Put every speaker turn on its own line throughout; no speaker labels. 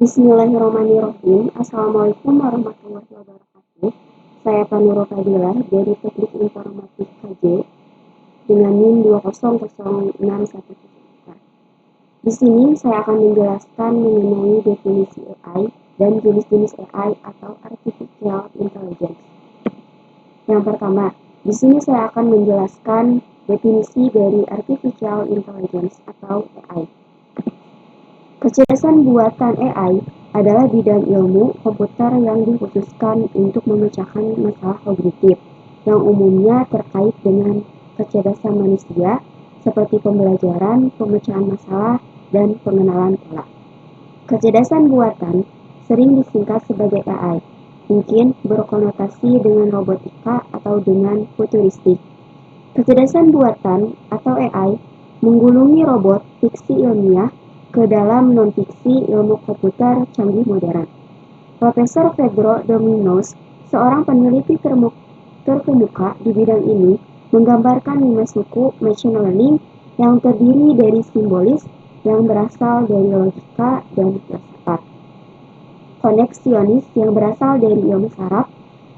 Bismillahirrahmanirrahim. Assalamualaikum warahmatullahi wabarakatuh. Saya Panuro Fadilah dari Teknik Informatik KJ dengan NIM 2006174. Di sini saya akan menjelaskan mengenai definisi AI dan jenis-jenis AI atau Artificial Intelligence. Yang pertama, di sini saya akan menjelaskan definisi dari Artificial Intelligence atau AI. Kecerdasan buatan AI adalah bidang ilmu komputer yang dikhususkan untuk memecahkan masalah kognitif yang umumnya terkait dengan kecerdasan manusia seperti pembelajaran, pemecahan masalah, dan pengenalan pola. Kecerdasan buatan sering disingkat sebagai AI, mungkin berkonotasi dengan robotika atau dengan futuristik. Kecerdasan buatan atau AI menggulungi robot fiksi ilmiah ke dalam non-fiksi ilmu komputer canggih modern. Profesor Pedro Domingos, seorang peneliti terkemuka di bidang ini, menggambarkan 5 suku machine learning yang terdiri dari simbolis yang berasal dari logika dan filsafat, koneksionis yang berasal dari ilmu saraf,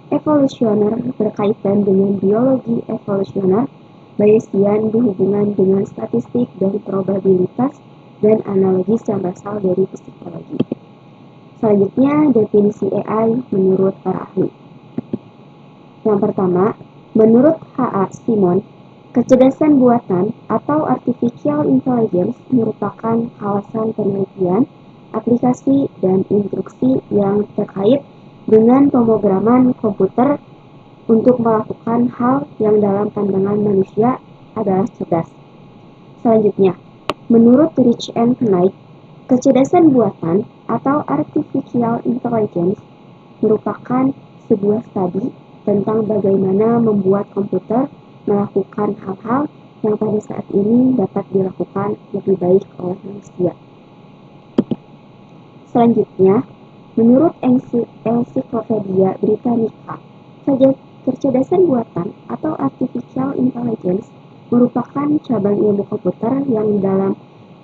evolusioner berkaitan dengan biologi evolusioner, Bayesian berhubungan dengan statistik dan probabilitas, dan analogis yang berasal dari psikologi. Selanjutnya, definisi AI menurut para ahli. Yang pertama, menurut H.A. Simon, kecerdasan buatan atau artificial intelligence merupakan kawasan penelitian, aplikasi, dan instruksi yang terkait dengan pemrograman komputer untuk melakukan hal yang dalam pandangan manusia adalah cerdas. Selanjutnya, menurut Rich and Knight, kecerdasan buatan atau artificial intelligence merupakan sebuah studi tentang bagaimana membuat komputer melakukan hal-hal yang pada saat ini dapat dilakukan lebih baik oleh manusia. Selanjutnya, menurut Ensiklopedia Britannica, kecerdasan buatan atau artificial intelligence merupakan cabang ilmu komputer yang dalam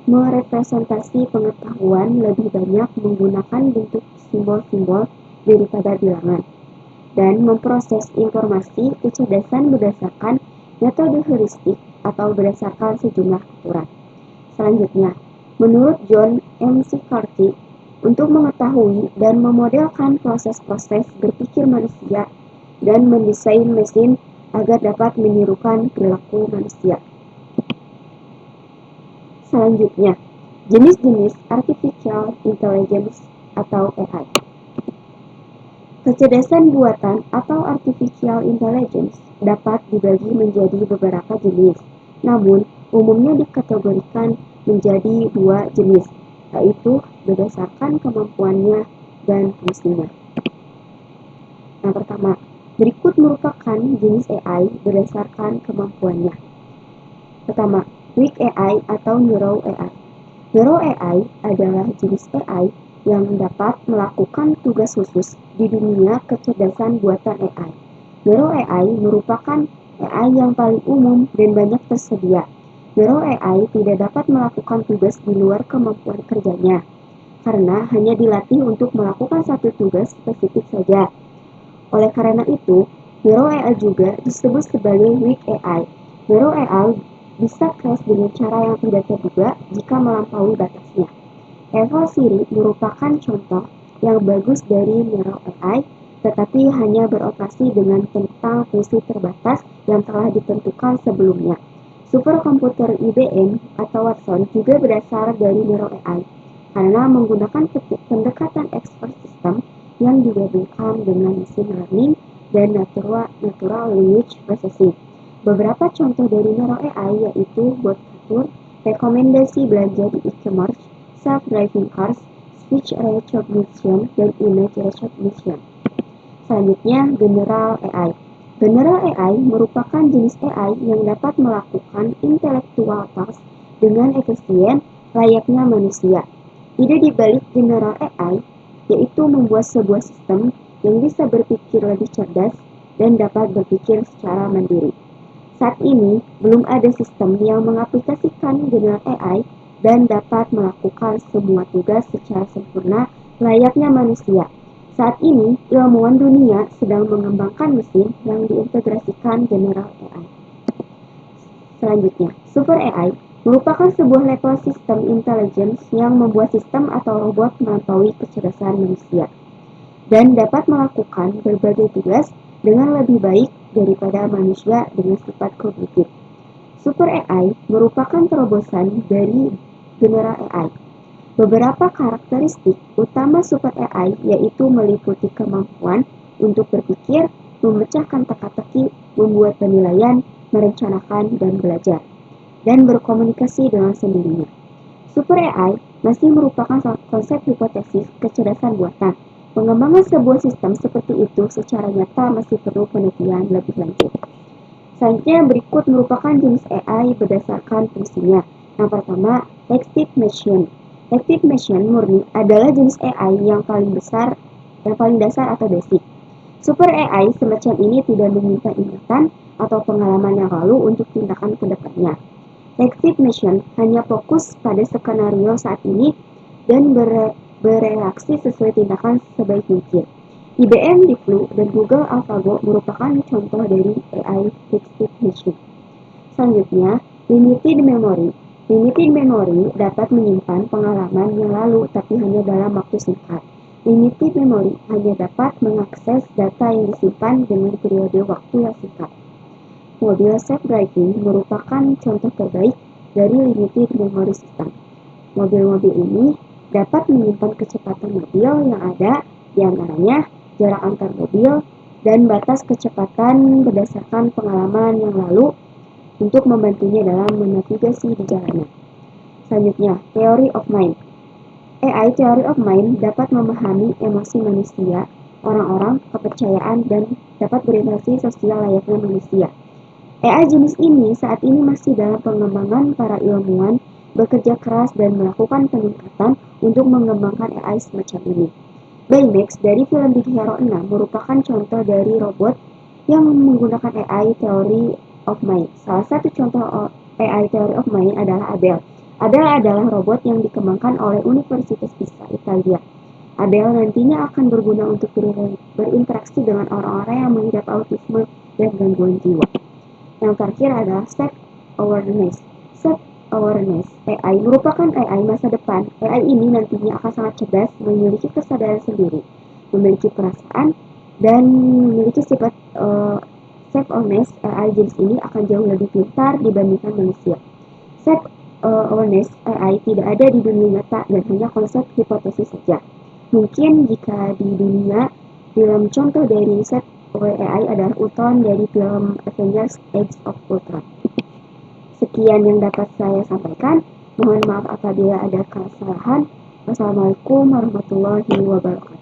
merepresentasi pengetahuan lebih banyak menggunakan bentuk simbol-simbol daripada bilangan, dan memproses informasi kecerdasan berdasarkan metode heuristik atau berdasarkan sejumlah aturan. Selanjutnya, menurut John McCarthy, untuk mengetahui dan memodelkan proses-proses berpikir manusia dan mendesain mesin agar dapat menirukan perilaku manusia. Selanjutnya, jenis-jenis artificial intelligence atau AI. Kecerdasan buatan atau artificial intelligence dapat dibagi menjadi beberapa jenis, namun umumnya dikategorikan menjadi 2 jenis, yaitu berdasarkan kemampuannya dan fungsinya. Yang pertama, berikut merupakan jenis AI berdasarkan kemampuannya. Pertama, Weak AI atau Neuro AI. Neuro AI adalah jenis AI yang dapat melakukan tugas khusus di dunia kecerdasan buatan AI. Neuro AI merupakan AI yang paling umum dan banyak tersedia. Neuro AI tidak dapat melakukan tugas di luar kemampuan kerjanya, karena hanya dilatih untuk melakukan satu tugas spesifik saja. Oleh karena itu, Neuro AI juga disebut sebagai Weak AI. Neuro AI bisa crash dengan cara yang tidak terduga jika melampaui batasnya. Eval Siri merupakan contoh yang bagus dari Neuro AI, tetapi hanya beroperasi dengan tentang fungsi terbatas yang telah ditentukan sebelumnya. Superkomputer IBM atau Watson juga berasal dari Neuro AI, karena menggunakan pendekatan expert system yang digabungkan dengan machine learning dan natural language processing. Beberapa contoh dari Neuro AI yaitu bot catur, rekomendasi belanja di e-commerce, self-driving cars, speech recognition, dan image recognition. Selanjutnya, General AI. General AI merupakan jenis AI yang dapat melakukan intellectual task dengan efisien layaknya manusia. Ide di balik General AI yaitu membuat sebuah sistem yang bisa berpikir lebih cerdas dan dapat berpikir secara mandiri. Saat ini, belum ada sistem yang mengaplikasikan General AI dan dapat melakukan semua tugas secara sempurna layaknya manusia. Saat ini, ilmuwan dunia sedang mengembangkan mesin yang diintegrasikan general AI. Selanjutnya, Super AI merupakan sebuah level sistem intelligence yang membuat sistem atau robot melampaui kecerdasan manusia dan dapat melakukan berbagai tugas dengan lebih baik daripada manusia dengan sifat kognitif. Super AI merupakan terobosan dari general AI. Beberapa karakteristik utama Super AI yaitu meliputi kemampuan untuk berpikir, memecahkan teka-teki, membuat penilaian, merencanakan, dan belajar, dan berkomunikasi dengan sendirinya. Super AI masih merupakan konsep hipotesis kecerdasan buatan. Pengembangan sebuah sistem seperti itu secara nyata masih perlu penelitian lebih lanjut. Selanjutnya berikut merupakan jenis AI berdasarkan fungsinya. Yang pertama, Active Machine. Active Machine murni adalah jenis AI yang paling dasar atau basic. Super AI semacam ini tidak meminta ingatan atau pengalaman yang lalu untuk tindakan ke depannya. Active Machine hanya fokus pada skenario saat ini dan bereaksi sesuai tindakan sebaik mungkin. IBM Deep Blue dan Google AlphaGo merupakan contoh dari AI Active Machine. Selanjutnya, Limited Memory. Limited Memory dapat menyimpan pengalaman yang lalu tapi hanya dalam waktu singkat. Limited Memory hanya dapat mengakses data yang disimpan dengan periode waktu yang singkat. Mobil self-driving merupakan contoh terbaik dari Limited Memory System. Mobil-mobil ini dapat menyimpan kecepatan mobil yang ada, di antaranya jarak antar mobil, dan batas kecepatan berdasarkan pengalaman yang lalu untuk membantunya dalam menavigasi di jalanan. Selanjutnya, Theory of Mind. AI Theory of Mind dapat memahami emosi manusia, orang-orang, kepercayaan, dan dapat berinteraksi sosial layaknya manusia. AI jenis ini saat ini masih dalam pengembangan. Para ilmuwan bekerja keras dan melakukan peningkatan untuk mengembangkan AI semacam ini. Baymax dari film Big Hero 6 merupakan contoh dari robot yang menggunakan AI Theory of Mind. Salah satu contoh AI Theory of Mind adalah Abel. Abel adalah robot yang dikembangkan oleh Universitas Pisa, Italia. Abel nantinya akan berguna untuk berinteraksi dengan orang-orang yang mengidap autisme dan gangguan jiwa. Yang terakhir adalah Self-Awareness. Self-Awareness AI merupakan AI masa depan. AI ini nantinya akan sangat cerdas, memiliki kesadaran sendiri, memiliki perasaan, dan memiliki sifat self-awareness. AI jenis ini akan jauh lebih pintar dibandingkan manusia. Self-awareness AI tidak ada di dunia nyata dan hanya konsep hipotesis saja. Mungkin jika di dunia, film contoh dari AI adalah Ultron dari film Avengers Age of Ultron. Sekian yang dapat saya sampaikan. Mohon maaf apabila ada kesalahan. Wassalamualaikum warahmatullahi wabarakatuh.